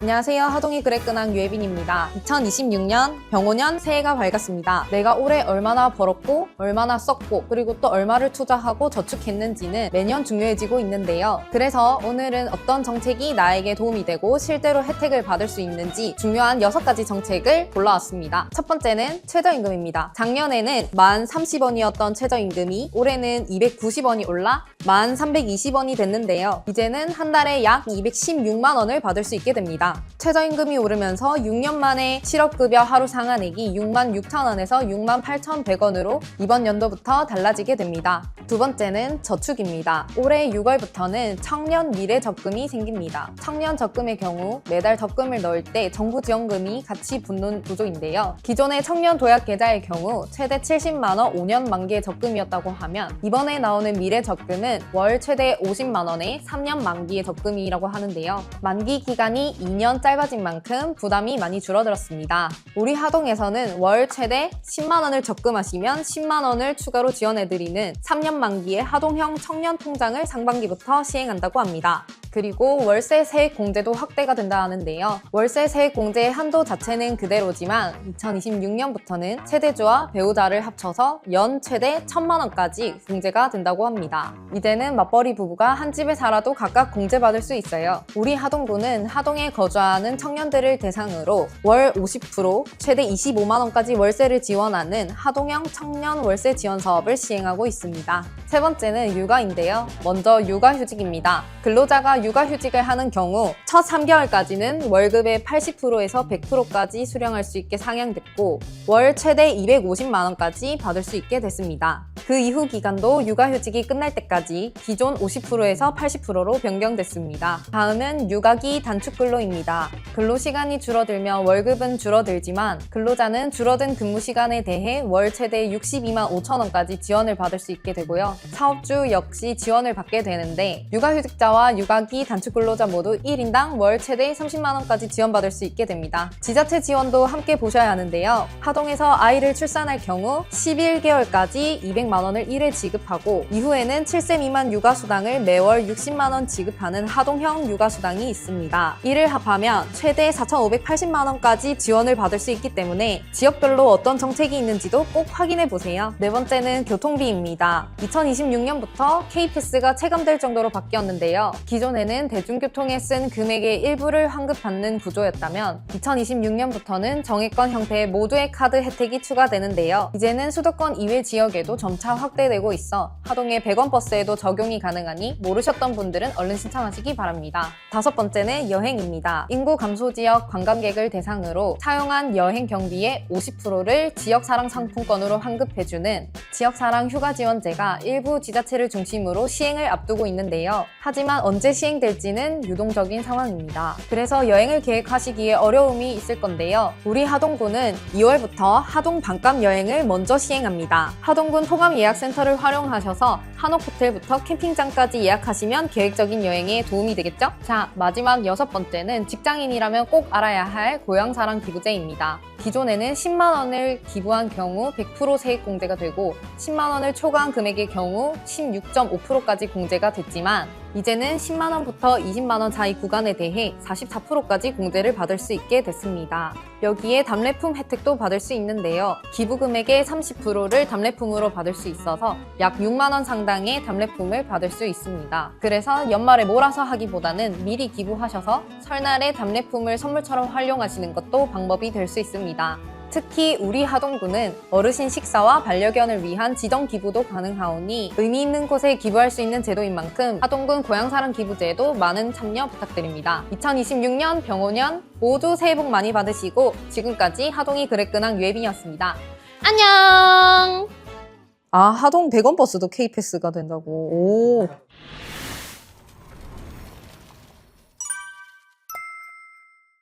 안녕하세요. 하동이 그랬근황 유혜빈입니다. 2026년 병오년 새해가 밝았습니다. 내가 올해 얼마나 벌었고 얼마나 썼고 그리고 또 얼마를 투자하고 저축했는지는 매년 중요해지고 있는데요. 그래서 오늘은 어떤 정책이 나에게 도움이 되고 실제로 혜택을 받을 수 있는지 중요한 6가지 정책을 골라왔습니다. 첫 번째는 최저임금입니다. 작년에는 1030원이었던 최저임금이 올해는 290원이 올라 1320원이 됐는데요. 이제는 한 달에 약 216만 원을 받을 수 있게 됩니다. 최저임금이 오르면서 6년 만에 실업급여 하루 상한액이 66,000원에서 68,100원으로 이번 연도부터 달라지게 됩니다. 두 번째는 저축입니다. 올해 6월부터는 청년 미래 적금이 생깁니다. 청년 적금의 경우 매달 적금을 넣을 때 정부 지원금이 같이 붙는 구조인데요. 기존의 청년 도약 계좌의 경우 최대 70만 원 5년 만기의 적금이었다고 하면 이번에 나오는 미래 적금은 월 최대 50만 원의 3년 만기의 적금이라고 하는데요. 만기 기간이 2년 짧아진 만큼 부담이 많이 줄어들었습니다. 우리 하동에서는 월 최대 10만 원을 적금하시면 10만 원을 추가로 지원해드리는 3년 만기의 하동형 청년 통장을 상반기부터 시행한다고 합니다. 그리고 월세 세액 공제도 확대가 된다 하는데요. 월세 세액 공제의 한도 자체는 그대로지만 2026년부터는 세대주와 배우자를 합쳐서 연 최대 1,000만 원까지 공제가 된다고 합니다. 이제는 맞벌이 부부가 한 집에 살아도 각각 공제받을 수 있어요. 우리 하동구는 하동에 거주하는 청년들을 대상으로 월 50% 최대 25만 원까지 월세를 지원하는 하동형 청년 월세 지원 사업을 시행하고 있습니다. 세 번째는 육아인데요. 먼저 육아휴직입니다. 근로자가 육아휴직을 하는 경우 첫 3개월까지는 월급의 80%에서 100%까지 수령할 수 있게 상향됐고 월 최대 250만 원까지 받을 수 있게 됐습니다. 그 이후 기간도 육아휴직이 끝날 때까지 기존 50%에서 80%로 변경됐습니다. 다음은 육아기 단축근로입니다. 근로시간이 줄어들며 월급은 줄어들지만 근로자는 줄어든 근무시간에 대해 월 최대 62만 5천 원까지 지원을 받을 수 있게 되고요. 사업주 역시 지원을 받게 되는데 육아휴직자와 육아기 단축근로자 모두 1인당 월 최대 30만 원까지 지원받을 수 있게 됩니다. 지자체 지원도 함께 보셔야 하는데요. 하동에서 아이를 출산할 경우 11개월까지 200만 원을 1회 지급하고 이후에는 7세 미만 육아수당을 매월 60만 원 지급하는 하동형 육아수당이 있습니다. 이를 합하면 최대 4,580만 원까지 지원을 받을 수 있기 때문에 지역별로 어떤 정책이 있는지도 꼭 확인해 보세요. 네 번째는 교통비입니다. 2026년부터 K패스가 체감될 정도로 바뀌었는데요. 기존에는 대중교통에 쓴 금액의 일부를 환급받는 구조였다면 2026년부터는 정액권 형태의 모두의 카드 혜택이 추가되는데요. 이제는 수도권 이외 지역에도 점차 확대되고 있어 하동의 100원 버스에도 적용이 가능하니 모르셨던 분들은 얼른 신청하시기 바랍니다. 다섯 번째는 여행입니다. 인구 감소 지역 관광객을 대상으로 사용한 여행 경비의 50%를 지역사랑 상품권으로 환급해주는 지역사랑 휴가지원제가 일부 지자체를 중심으로 시행을 앞두고 있는데요. 하지만 언제 시행될지는 유동적인 상황입니다. 그래서 여행을 계획하시기에 어려움이 있을 건데요. 우리 하동구는 2월부터 하동 반값 여행을 먼저 시행합니다. 하동군 통합예약센터를 활용하셔서 한옥호텔부터 캠핑장까지 예약하시면 계획적인 여행에 도움이 되겠죠? 자, 마지막 6번째는 직장인이라면 꼭 알아야 할 고향사랑 기부제입니다. 기존에는 10만 원을 기부한 경우 100% 세액 공제가 되고 10만 원을 초과한 금액의 경우 16.5%까지 공제가 됐지만 이제는 10만 원부터 20만 원 사이 구간에 대해 44%까지 공제를 받을 수 있게 됐습니다. 여기에 답례품 혜택도 받을 수 있는데요. 기부 금액의 30%를 답례품으로 받을 수 있어서 약 6만 원 상당의 답례품을 받을 수 있습니다. 그래서 연말에 몰아서 하기보다는 미리 기부하셔서 설날에 답례품을 선물처럼 활용하시는 것도 방법이 될 수 있습니다. 특히 우리 하동구는 어르신 식사와 반려견을 위한 지정 기부도 가능하오니 의미 있는 곳에 기부할 수 있는 제도인 만큼 하동군 고향사랑 기부제에도 많은 참여 부탁드립니다. 2026년 병오년 모두 새해 복 많이 받으시고 지금까지 하동이 그랬근황 유혜빈이었습니다. 안녕! 아, 하동 100원 버스도 K패스가 된다고. 오.